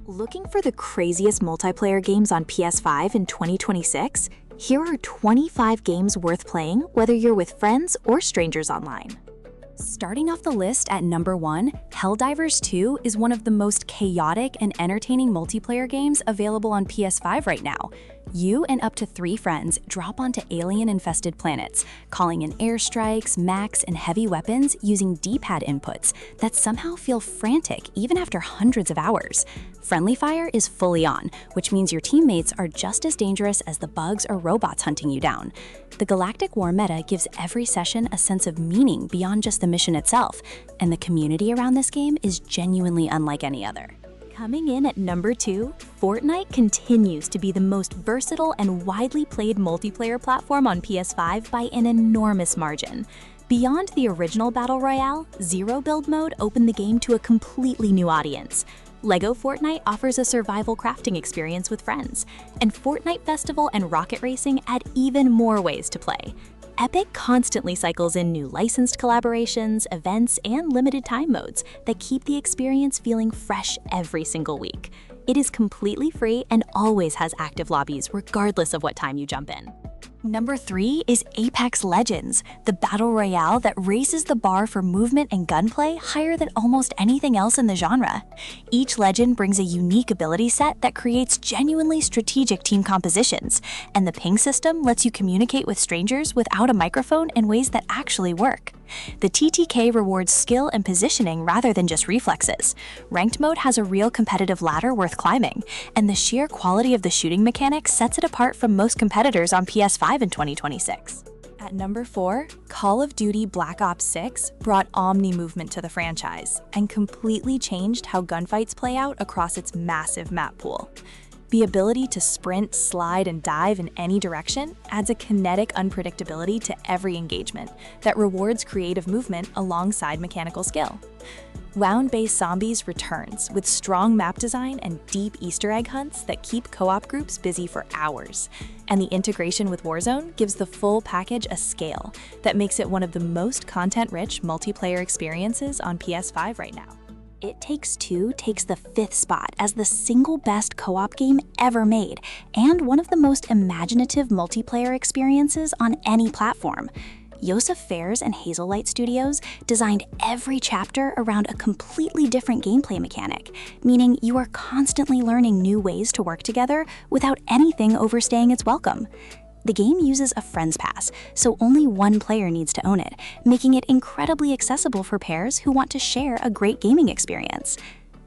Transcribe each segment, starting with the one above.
Looking for the craziest multiplayer games on PS5 in 2026? Here are 25 games worth playing whether you're with friends or strangers online. Starting off the list at number 1, Helldivers 2 is one of the most chaotic and entertaining multiplayer games available on PS5 right now. You and up to 3 friends drop onto alien-infested planets, calling in airstrikes, mechs, and heavy weapons using D-pad inputs that somehow feel frantic even after hundreds of hours. Friendly fire is fully on, which means your teammates are just as dangerous as the bugs or robots hunting you down. The Galactic War meta gives every session a sense of meaning beyond just the mission itself, and the community around this game is genuinely unlike any other. Coming in at number 2, Fortnite continues to be the most versatile and widely played multiplayer platform on PS5 by an enormous margin. Beyond the original Battle Royale, Zero Build mode opened the game to a completely new audience. LEGO Fortnite offers a survival crafting experience with friends, and Fortnite Festival and Rocket Racing add even more ways to play. Epic constantly cycles in new licensed collaborations, events, and limited time modes that keep the experience feeling fresh every single week. It is completely free and always has active lobbies regardless of what time you jump in. Number 3 is Apex Legends, the battle royale that raises the bar for movement and gunplay higher than almost anything else in the genre. Each legend brings a unique ability set that creates genuinely strategic team compositions, and the ping system lets you communicate with strangers without a microphone in ways that actually work. The TTK rewards skill and positioning rather than just reflexes. Ranked mode has a real competitive ladder worth climbing, and the sheer quality of the shooting mechanics sets it apart from most competitors on PS5 in 2026. At number 4, Call of Duty Black Ops 6 brought omni-movement to the franchise and completely changed how gunfights play out across its massive map pool. The ability to sprint, slide, and dive in any direction adds a kinetic unpredictability to every engagement that rewards creative movement alongside mechanical skill. Round-based Zombies returns with strong map design and deep Easter egg hunts that keep co-op groups busy for hours. And the integration with Warzone gives the full package a scale that makes it one of the most content-rich multiplayer experiences on PS5 right now. It Takes Two takes the 5th spot as the single best co-op game ever made, and one of the most imaginative multiplayer experiences on any platform. Yosef Fares and Hazelight Studios designed every chapter around a completely different gameplay mechanic, meaning you are constantly learning new ways to work together without anything overstaying its welcome. The game uses a Friends Pass, so only one player needs to own it, making it incredibly accessible for pairs who want to share a great gaming experience.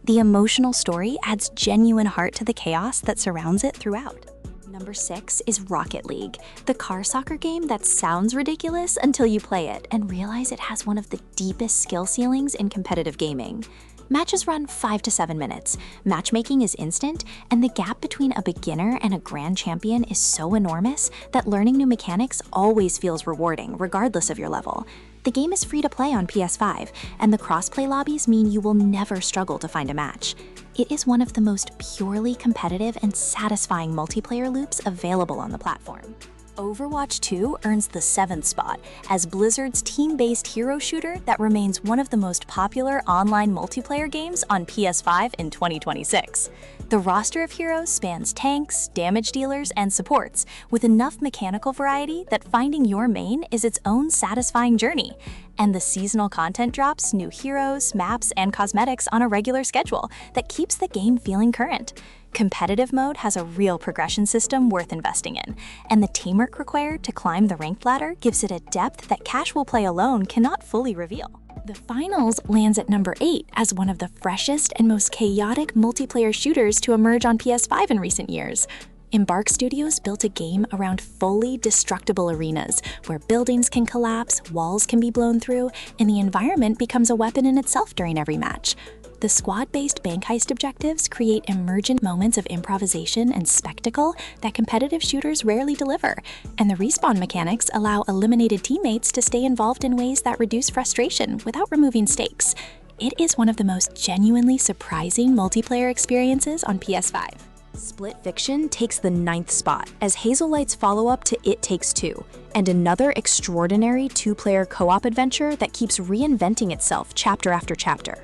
The emotional story adds genuine heart to the chaos that surrounds it throughout. Number 6 is Rocket League, the car soccer game that sounds ridiculous until you play it and realize it has one of the deepest skill ceilings in competitive gaming. Matches run 5 to 7 minutes, matchmaking is instant, and the gap between a beginner and a grand champion is so enormous that learning new mechanics always feels rewarding, regardless of your level. The game is free to play on PS5, and the crossplay lobbies mean you will never struggle to find a match. It is one of the most purely competitive and satisfying multiplayer loops available on the platform. Overwatch 2 earns the 7th spot as Blizzard's team-based hero shooter that remains one of the most popular online multiplayer games on PS5 in 2026. The roster of heroes spans tanks, damage dealers, and supports, with enough mechanical variety that finding your main is its own satisfying journey. And the seasonal content drops new heroes, maps, and cosmetics on a regular schedule that keeps the game feeling current. Competitive mode has a real progression system worth investing in, and the teamwork required to climb the ranked ladder gives it a depth that casual play alone cannot fully reveal. The Finals lands at number 8 as one of the freshest and most chaotic multiplayer shooters to emerge on PS5 in recent years. Embark Studios built a game around fully destructible arenas where buildings can collapse, walls can be blown through, and the environment becomes a weapon in itself during every match. The squad-based bank heist objectives create emergent moments of improvisation and spectacle that competitive shooters rarely deliver, and the respawn mechanics allow eliminated teammates to stay involved in ways that reduce frustration without removing stakes. It is one of the most genuinely surprising multiplayer experiences on PS5. Split Fiction takes the 9th spot as Hazelight's follow-up to It Takes Two, and another extraordinary 2-player co-op adventure that keeps reinventing itself chapter after chapter.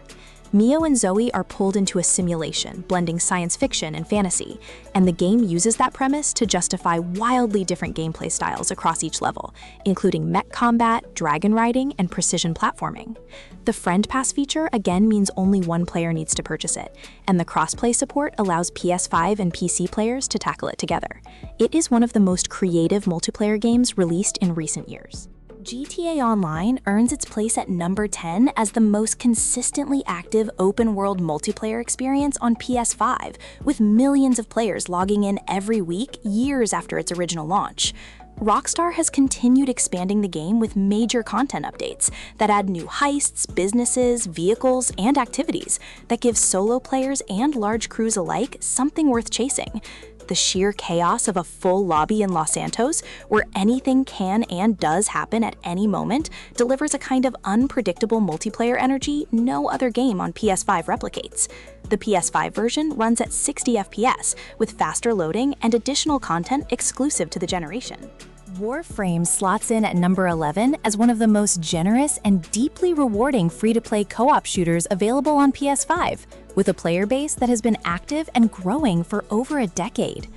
Mio and Zoe are pulled into a simulation, blending science fiction and fantasy, and the game uses that premise to justify wildly different gameplay styles across each level, including mech combat, dragon riding, and precision platforming. The Friend Pass feature again means only one player needs to purchase it, and the crossplay support allows PS5 and PC players to tackle it together. It is one of the most creative multiplayer games released in recent years. GTA Online earns its place at number 10 as the most consistently active open-world multiplayer experience on PS5, with millions of players logging in every week years after its original launch. Rockstar has continued expanding the game with major content updates that add new heists, businesses, vehicles, and activities that give solo players and large crews alike something worth chasing. The sheer chaos of a full lobby in Los Santos, where anything can and does happen at any moment, delivers a kind of unpredictable multiplayer energy no other game on PS5 replicates. The PS5 version runs at 60 FPS, with faster loading and additional content exclusive to the generation. Warframe slots in at number 11 as one of the most generous and deeply rewarding free-to-play co-op shooters available on PS5, with a player base that has been active and growing for over a decade.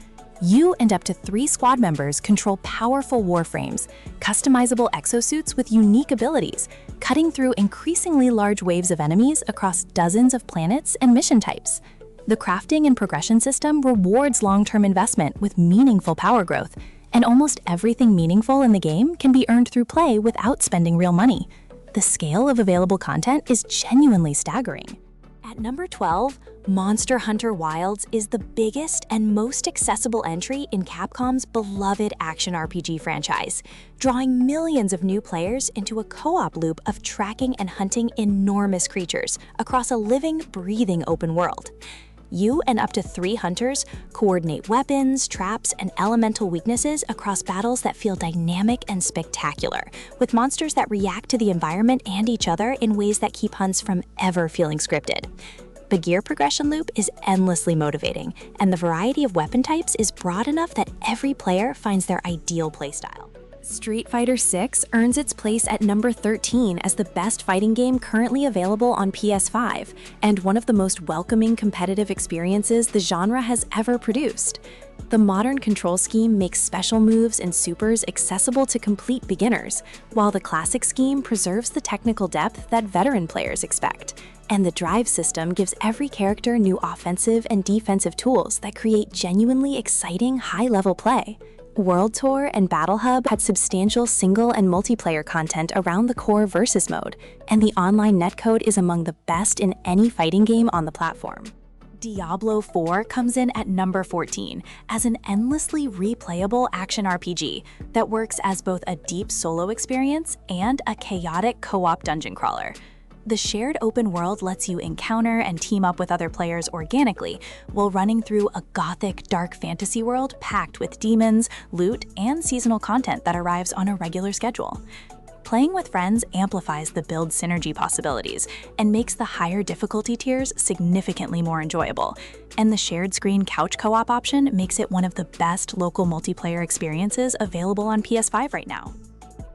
You and up to 3 squad members control powerful warframes, customizable exosuits with unique abilities, cutting through increasingly large waves of enemies across dozens of planets and mission types. The crafting and progression system rewards long-term investment with meaningful power growth, and almost everything meaningful in the game can be earned through play without spending real money. The scale of available content is genuinely staggering. At number 12, Monster Hunter Wilds is the biggest and most accessible entry in Capcom's beloved action RPG franchise, drawing millions of new players into a co-op loop of tracking and hunting enormous creatures across a living, breathing open world. You and up to 3 hunters coordinate weapons, traps, and elemental weaknesses across battles that feel dynamic and spectacular, with monsters that react to the environment and each other in ways that keep hunts from ever feeling scripted. The gear progression loop is endlessly motivating, and the variety of weapon types is broad enough that every player finds their ideal playstyle. Street Fighter VI earns its place at number 13 as the best fighting game currently available on PS5, and one of the most welcoming competitive experiences the genre has ever produced. The modern control scheme makes special moves and supers accessible to complete beginners, while the classic scheme preserves the technical depth that veteran players expect. And the drive system gives every character new offensive and defensive tools that create genuinely exciting high-level play. World Tour and Battle Hub had substantial single and multiplayer content around the core versus mode, and the online netcode is among the best in any fighting game on the platform. Diablo IV comes in at number 14 as an endlessly replayable action RPG that works as both a deep solo experience and a chaotic co-op dungeon crawler. The shared open world lets you encounter and team up with other players organically while running through a gothic, dark fantasy world packed with demons, loot, and seasonal content that arrives on a regular schedule. Playing with friends amplifies the build synergy possibilities and makes the higher difficulty tiers significantly more enjoyable, and the shared screen couch co-op option makes it one of the best local multiplayer experiences available on PS5 right now.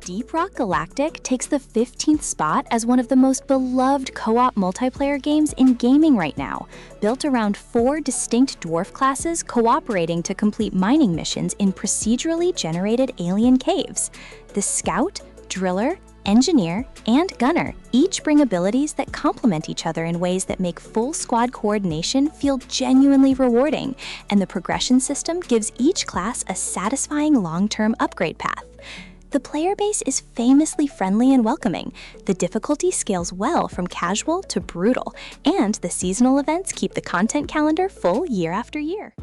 Deep Rock Galactic takes the 15th spot as one of the most beloved co-op multiplayer games in gaming right now, built around 4 distinct dwarf classes cooperating to complete mining missions in procedurally generated alien caves. The Scout, Driller, Engineer, and Gunner each bring abilities that complement each other in ways that make full squad coordination feel genuinely rewarding, and the progression system gives each class a satisfying long-term upgrade path. The player base is famously friendly and welcoming, the difficulty scales well from casual to brutal, and the seasonal events keep the content calendar full year after year.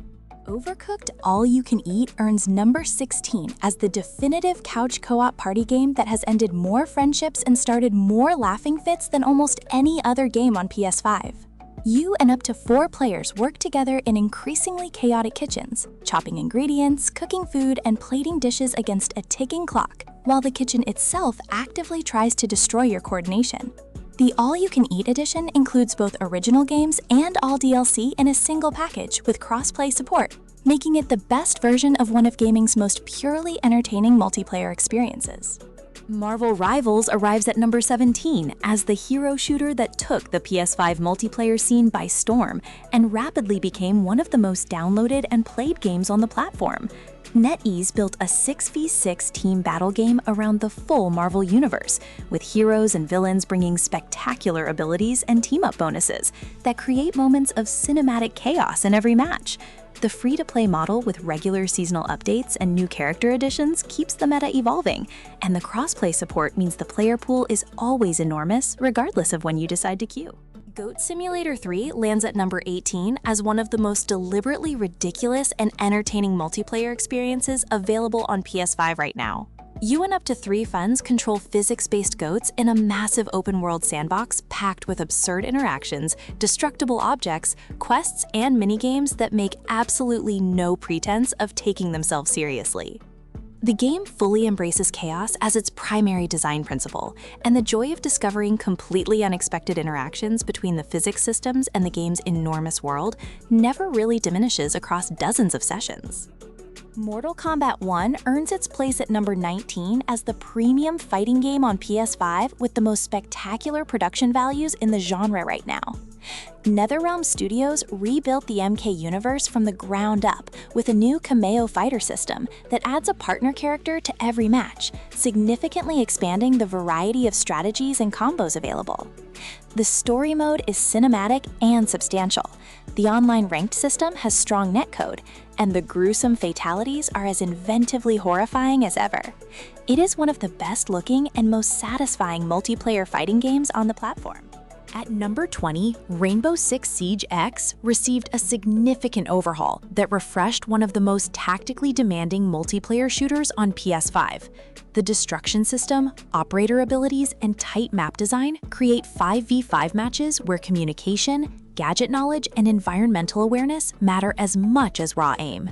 Overcooked All You Can Eat earns number 16 as the definitive couch co-op party game that has ended more friendships and started more laughing fits than almost any other game on PS5. You and up to 4 players work together in increasingly chaotic kitchens, chopping ingredients, cooking food, and plating dishes against a ticking clock, while the kitchen itself actively tries to destroy your coordination. The All-You-Can-Eat edition includes both original games and all DLC in a single package with cross-play support, making it the best version of one of gaming's most purely entertaining multiplayer experiences. Marvel Rivals arrives at number 17 as the hero shooter that took the PS5 multiplayer scene by storm and rapidly became one of the most downloaded and played games on the platform. NetEase built a 6v6 team battle game around the full Marvel universe, with heroes and villains bringing spectacular abilities and team-up bonuses that create moments of cinematic chaos in every match. The free-to-play model with regular seasonal updates and new character additions keeps the meta evolving, and the crossplay support means the player pool is always enormous regardless of when you decide to queue. Goat Simulator 3 lands at number 18 as one of the most deliberately ridiculous and entertaining multiplayer experiences available on PS5 right now. You and up to 3 friends control physics-based goats in a massive open-world sandbox packed with absurd interactions, destructible objects, quests, and minigames that make absolutely no pretense of taking themselves seriously. The game fully embraces chaos as its primary design principle, and the joy of discovering completely unexpected interactions between the physics systems and the game's enormous world never really diminishes across dozens of sessions. Mortal Kombat 1 earns its place at number 19 as the premium fighting game on PS5 with the most spectacular production values in the genre right now. NetherRealm Studios rebuilt the MK universe from the ground up with a new cameo fighter system that adds a partner character to every match, significantly expanding the variety of strategies and combos available. The story mode is cinematic and substantial. The online ranked system has strong netcode, and the gruesome fatalities are as inventively horrifying as ever. It is one of the best-looking and most satisfying multiplayer fighting games on the platform. At number 20, Rainbow Six Siege X received a significant overhaul that refreshed one of the most tactically demanding multiplayer shooters on PS5. The destruction system, operator abilities, and tight map design create 5v5 matches where communication, gadget knowledge, and environmental awareness matter as much as raw aim.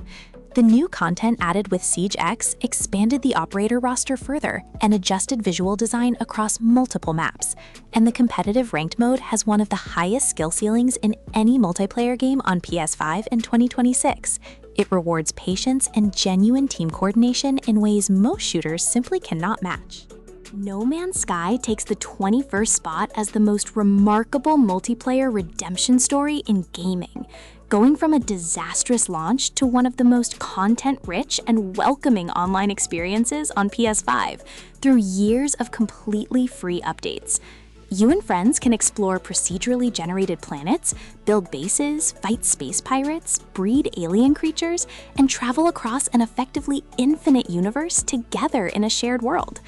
The new content added with Siege X expanded the operator roster further and adjusted visual design across multiple maps, and the competitive ranked mode has one of the highest skill ceilings in any multiplayer game on PS5 in 2026. It rewards patience and genuine team coordination in ways most shooters simply cannot match. No Man's Sky takes the 21st spot as the most remarkable multiplayer redemption story in gaming, going from a disastrous launch to one of the most content-rich and welcoming online experiences on PS5 through years of completely free updates. You and friends can explore procedurally generated planets, build bases, fight space pirates, breed alien creatures, and travel across an effectively infinite universe together in a shared world.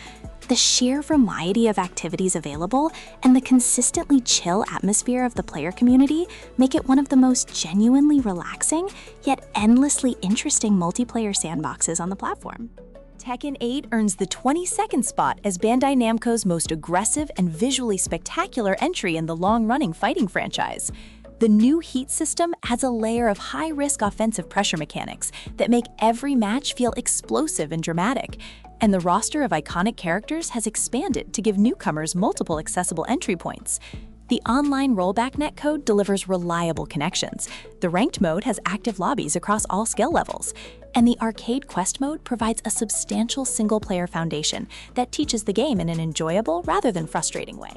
The sheer variety of activities available and the consistently chill atmosphere of the player community make it one of the most genuinely relaxing yet endlessly interesting multiplayer sandboxes on the platform. Tekken 8 earns the 22nd spot as Bandai Namco's most aggressive and visually spectacular entry in the long-running fighting franchise. The new heat system adds a layer of high-risk offensive pressure mechanics that make every match feel explosive and dramatic, and the roster of iconic characters has expanded to give newcomers multiple accessible entry points. The online rollback netcode delivers reliable connections, the ranked mode has active lobbies across all skill levels, and the arcade quest mode provides a substantial single-player foundation that teaches the game in an enjoyable rather than frustrating way.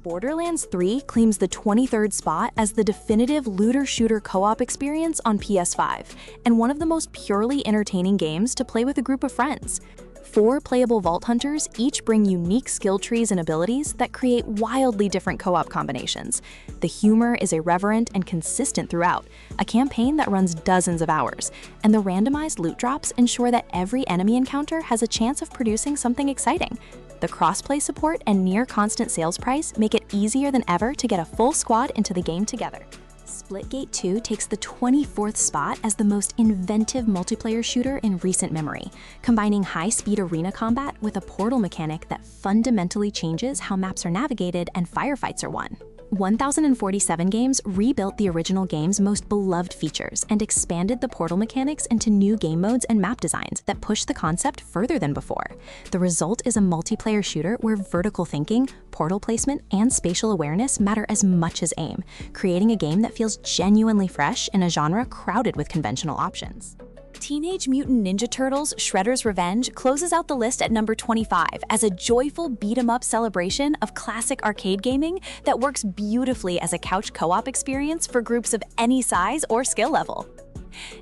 Borderlands 3 claims the 23rd spot as the definitive looter-shooter co-op experience on PS5, and one of the most purely entertaining games to play with a group of friends. 4 playable Vault Hunters each bring unique skill trees and abilities that create wildly different co-op combinations. The humor is irreverent and consistent throughout, a campaign that runs dozens of hours, and the randomized loot drops ensure that every enemy encounter has a chance of producing something exciting. The crossplay support and near-constant sales price make it easier than ever to get a full squad into the game together. Splitgate 2 takes the 24th spot as the most inventive multiplayer shooter in recent memory, combining high-speed arena combat with a portal mechanic that fundamentally changes how maps are navigated and firefights are won. 1047 Games rebuilt the original game's most beloved features and expanded the portal mechanics into new game modes and map designs that push the concept further than before. The result is a multiplayer shooter where vertical thinking, portal placement, and spatial awareness matter as much as aim, creating a game that feels genuinely fresh in a genre crowded with conventional options. Teenage Mutant Ninja Turtles Shredder's Revenge closes out the list at number 25 as a joyful beat-em-up celebration of classic arcade gaming that works beautifully as a couch co-op experience for groups of any size or skill level.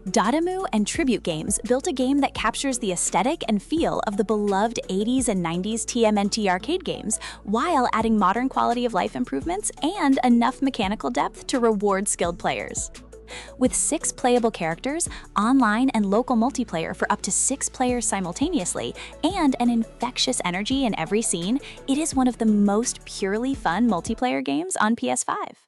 Dotemu and Tribute Games built a game that captures the aesthetic and feel of the beloved 80s and 90s TMNT arcade games, while adding modern quality of life improvements and enough mechanical depth to reward skilled players. With 6 playable characters, online and local multiplayer for up to 6 players simultaneously, and an infectious energy in every scene, it is one of the most purely fun multiplayer games on PS5.